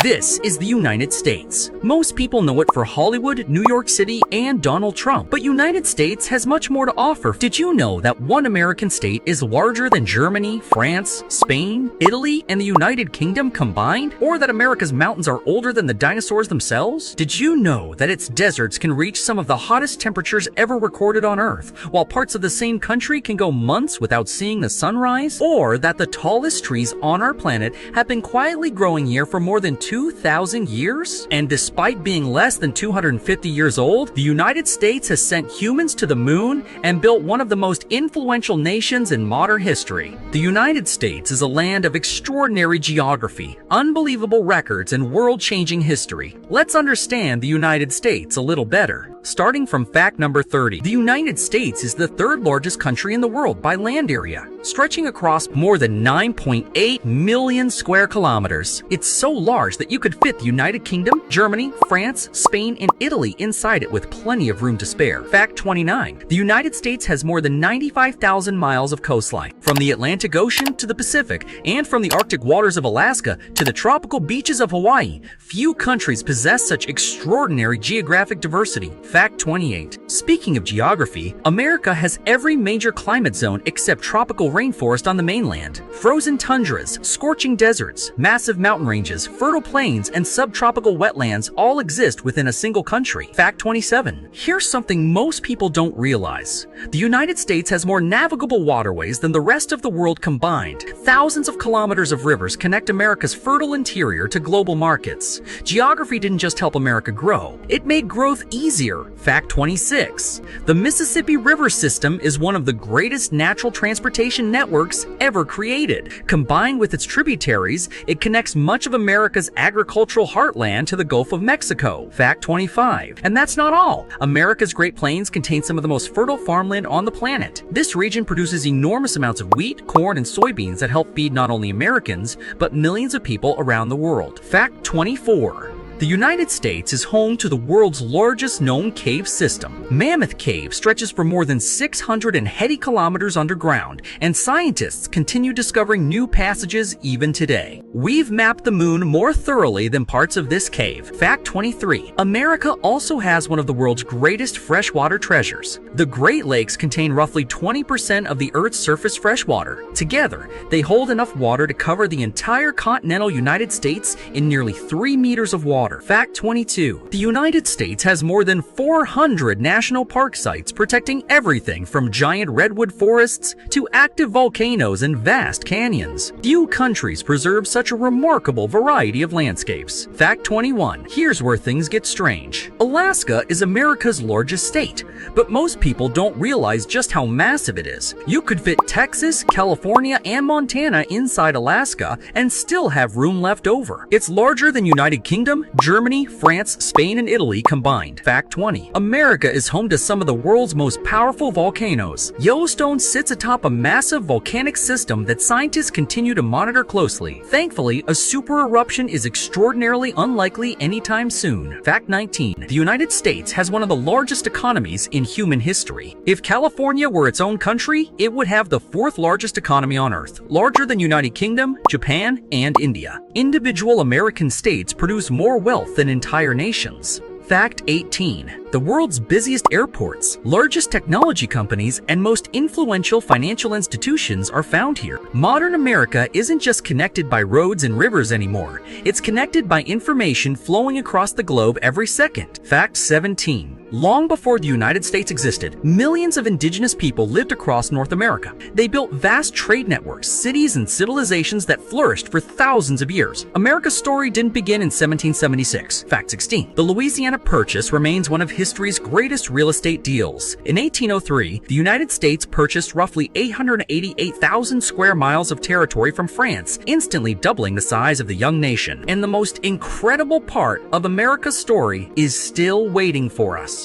This is the United States. Most people know it for Hollywood, New York City, and Donald Trump, but United States has much more to offer. Did you know that one American state is larger than Germany, France, Spain, Italy, and the United Kingdom combined? Or that America's mountains are older than the dinosaurs themselves? Did you know that its deserts can reach some of the hottest temperatures ever recorded on Earth, while parts of the same country can go months without seeing the sunrise? Or that the tallest trees on our planet have been quietly growing here for more than 2,000 years? And despite being less than 250 years old, the United States has sent humans to the moon and built one of the most influential nations in modern history. The United States is a land of extraordinary geography, unbelievable records, and world-changing history. Let's understand the United States a little better. Starting from fact number 30, the United States is the third largest country in the world by land area, stretching across more than 9.8 million square kilometers. It's so large that you could fit the United Kingdom, Germany, France, Spain, and Italy inside it with plenty of room to spare. Fact 29, the United States has more than 95,000 miles of coastline, from the Atlantic Ocean to the Pacific, and from the Arctic waters of Alaska to the tropical beaches of Hawaii. Few countries possess such extraordinary geographic diversity. Fact 28. Speaking of geography, America has every major climate zone except tropical rainforest on the mainland. Frozen tundras, scorching deserts, massive mountain ranges, fertile plains, and subtropical wetlands all exist within a single country. Fact 27. Here's something most people don't realize. The United States has more navigable waterways than the rest of the world combined. Thousands of kilometers of rivers connect America's fertile interior to global markets. Geography didn't just help America grow, it made growth easier. Fact 26. The Mississippi River system is one of the greatest natural transportation networks ever created. Combined with its tributaries, it connects much of America's agricultural heartland to the Gulf of Mexico. Fact 25. And that's not all. America's Great Plains contain some of the most fertile farmland on the planet. This region produces enormous amounts of wheat, corn, and soybeans that help feed not only Americans, but millions of people around the world. Fact 24. The United States is home to the world's largest known cave system. Mammoth Cave stretches for more than 680 kilometers underground, and scientists continue discovering new passages even today. We've mapped the moon more thoroughly than parts of this cave. Fact 23. America also has one of the world's greatest freshwater treasures. The Great Lakes contain roughly 20% of the Earth's surface freshwater. Together, they hold enough water to cover the entire continental United States in nearly 3 meters of water. Fact 22. The United States has more than 400 national park sites protecting everything from giant redwood forests to active volcanoes and vast canyons. Few countries preserve such a remarkable variety of landscapes. Fact 21. Here's where things get strange. Alaska is America's largest state, but most people don't realize just how massive it is. You could fit Texas, California, and Montana inside Alaska and still have room left over. It's larger than United Kingdom, Germany, France, Spain, and Italy combined. Fact 20. America is home to some of the world's most powerful volcanoes. Yellowstone sits atop a massive volcanic system that scientists continue to monitor closely. Thankfully, a super eruption is extraordinarily unlikely anytime soon. Fact 19. The United States has one of the largest economies in human history. If California were its own country, it would have the fourth largest economy on Earth, larger than United Kingdom, Japan, and India. Individual American states produce more wealth than entire nations. Fact 18. The world's busiest airports, largest technology companies, and most influential financial institutions are found here. Modern America isn't just connected by roads and rivers anymore. It's connected by information flowing across the globe every second. Fact 17. Long before the United States existed, millions of indigenous people lived across North America. They built vast trade networks, cities, and civilizations that flourished for thousands of years. America's story didn't begin in 1776. Fact 16. The Louisiana Purchase remains one of history's greatest real estate deals. In 1803, the United States purchased roughly 888,000 square miles of territory from France, instantly doubling the size of the young nation. And the most incredible part of America's story is still waiting for us.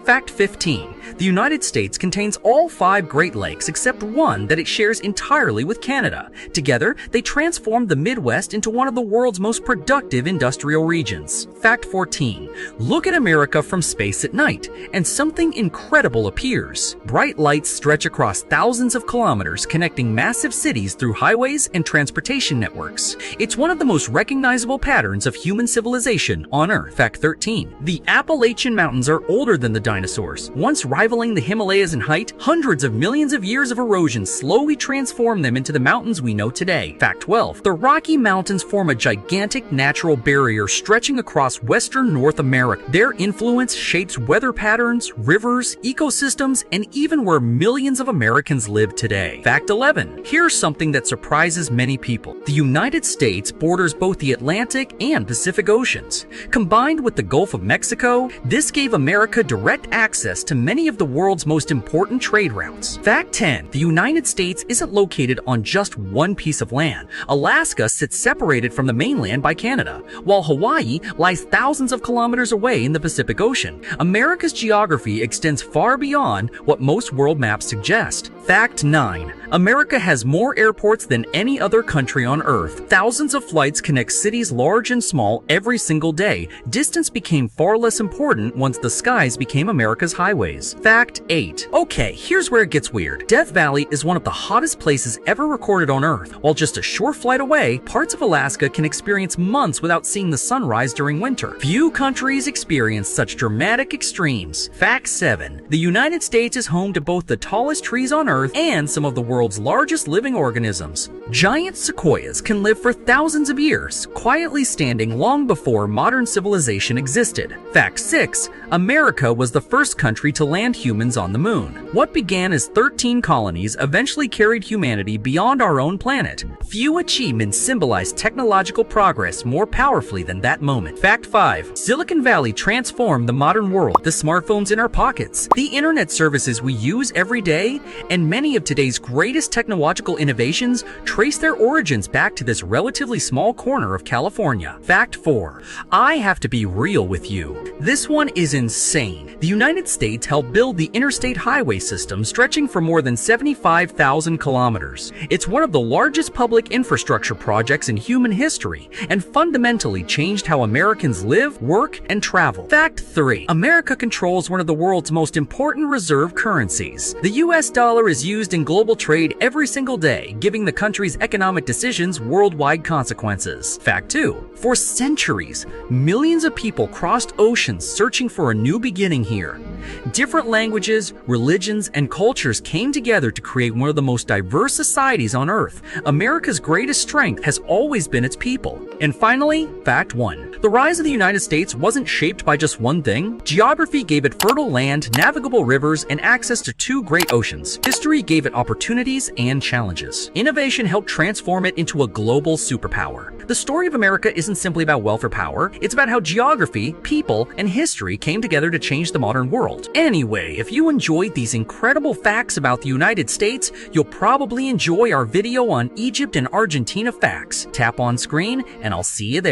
Fact 15. The United States contains all 5 Great Lakes except one that it shares entirely with Canada. Together, they transformed the Midwest into one of the world's most productive industrial regions. Fact 14. Look at America from space at night, and something incredible appears. Bright lights stretch across thousands of kilometers, connecting massive cities through highways and transportation networks. It's one of the most recognizable patterns of human civilization on Earth. Fact 13. The Appalachian Mountains are older than the dinosaurs. Once rivaling the Himalayas in height, hundreds of millions of years of erosion slowly transformed them into the mountains we know today. Fact 12. The Rocky Mountains form a gigantic natural barrier stretching across western North America. Their influence shapes weather patterns, rivers, ecosystems, and even where millions of Americans live today. Fact 11. Here's something that surprises many people. The United States borders both the Atlantic and Pacific Oceans. Combined with the Gulf of Mexico, this gave America direct access to many of the world's most important trade routes. Fact 10. The United States isn't located on just one piece of land. Alaska sits separated from the mainland by Canada, while Hawaii lies thousands of kilometers away in the Pacific Ocean. America's geography extends far beyond what most world maps suggest. Fact 9. America has more airports than any other country on Earth. Thousands of flights connect cities large and small every single day. Distance became far less important once the skies became America's highways. Fact 8. Okay, here's where it gets weird. Death Valley is one of the hottest places ever recorded on Earth. While just a short flight away, parts of Alaska can experience months without seeing the sunrise during winter. Few countries experience such dramatic extremes. Fact 7. The United States is home to both the tallest trees on Earth and some of the world's largest living organisms. Giant sequoias can live for thousands of years, quietly standing long before modern civilization existed. Fact 6. America was the first country to land humans on the moon. What began as 13 colonies eventually carried humanity beyond our own planet. Few achievements symbolize technological progress more powerfully than that moment. Fact 5. Silicon Valley transformed the modern world. The smartphones in our pockets, the internet services we use every day, and many of today's greatest technological innovations trace their origins back to this relatively small corner of California. Fact 4. I have to be real with you. This one is insane. The United States helped build the interstate highway system stretching for more than 75,000 kilometers. It's one of the largest public infrastructure projects in human history and fundamentally changed how Americans live, work, and travel. Fact 3. America controls one of the world's most important reserve currencies. The US dollar is used in global trade every single day, giving the country's economic decisions worldwide consequences. Fact 2. For centuries, millions of people crossed oceans searching for a new beginning here. Different languages, religions, and cultures came together to create one of the most diverse societies on Earth. America's greatest strength has always been its people. And finally, Fact 1. The rise of the United States wasn't shaped by just one thing. Geography gave it fertile land, navigable rivers, and access to 2 great oceans. History gave it opportunities and challenges. Innovation helped transform it into a global superpower. The story of America isn't simply about wealth or power, it's about how geography, people, and history came together to change the modern world. Anyway, if you enjoyed these incredible facts about the United States, you'll probably enjoy our video on Egypt and Argentina facts. Tap on screen, and I'll see you there.